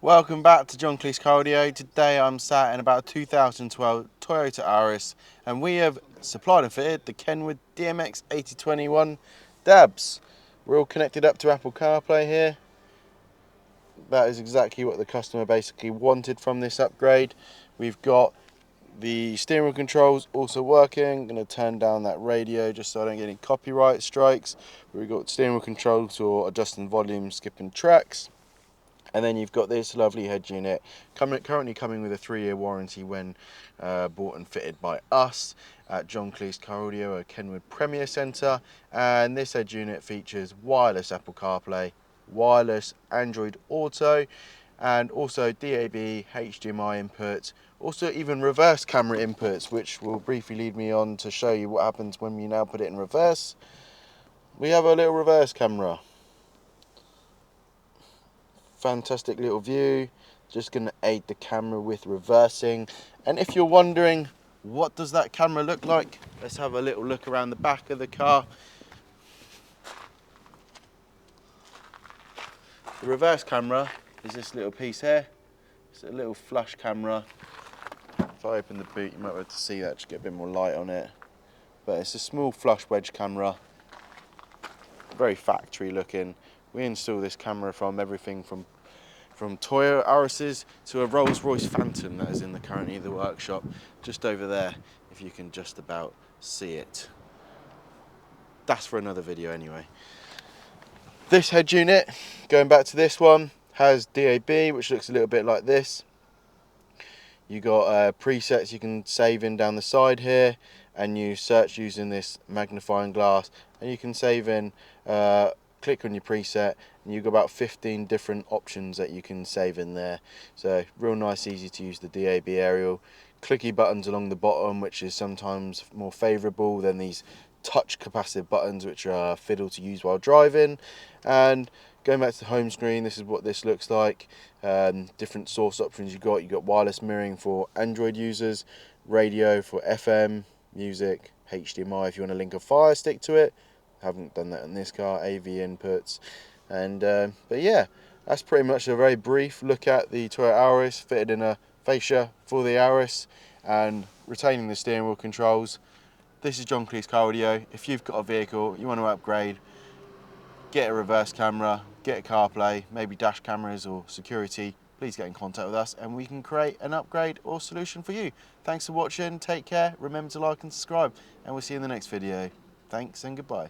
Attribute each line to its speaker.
Speaker 1: Welcome back to John Cleese Cardio. Today I'm sat in about a 2012 Toyota Auris and we have supplied and fitted the Kenwood DMX8021 DABs. We're all connected up to Apple CarPlay here. That is exactly what the customer basically wanted from this upgrade. We've got the steering wheel controls also working. I'm going to turn down that radio just so I don't get any copyright strikes. We've got steering wheel controls for adjusting volume, skipping tracks. And then you've got this lovely head unit currently coming with a 3-year warranty when bought and fitted by us at John Cleese Cardio, a Kenwood Premier Centre. And this head unit features wireless Apple CarPlay, wireless Android Auto, and also DAB, HDMI input, also even reverse camera inputs, which will briefly lead me on to show you what happens when you now put it in reverse. We have a little reverse camera. Fantastic little view, just going to aid the camera with reversing. And if you're wondering what does that camera look like, let's have a little look around the back of the car. The reverse camera is this little piece here. It's a little flush camera. If I open the boot you might be able to see that, just get a bit more light on it. But it's a small flush wedge camera, very factory looking. We install this camera from everything from Toyota Auris to a Rolls-Royce Phantom that is in currently the workshop just over there, if you can just about see it. That's for another video anyway. This head unit, going back to this one, has DAB, which looks a little bit like this. You got presets you can save in down the side here, and you search using this magnifying glass, and you can save in, click on your preset, and you've got about 15 different options that you can save in there. So real nice, easy to use the DAB aerial. Clicky buttons along the bottom, which is sometimes more favourable than these touch capacitive buttons, which are fiddle to use while driving. And going back to the home screen, this is what this looks like. Different source options you've got wireless mirroring for Android users, radio for FM, music, HDMI if you want to link a Fire Stick to it. Haven't done that in this car, AV inputs. And but yeah, that's pretty much a very brief look at the Toyota Auris, fitted in a fascia for the Auris and retaining the steering wheel controls. This is John Cleese Cardio. If you've got a vehicle you want to upgrade, get a reverse camera, get a CarPlay, maybe dash cameras or security, please get in contact with us and we can create an upgrade or solution for you. Thanks for watching, take care, remember to like and subscribe, and we'll see you in the next video. Thanks and goodbye.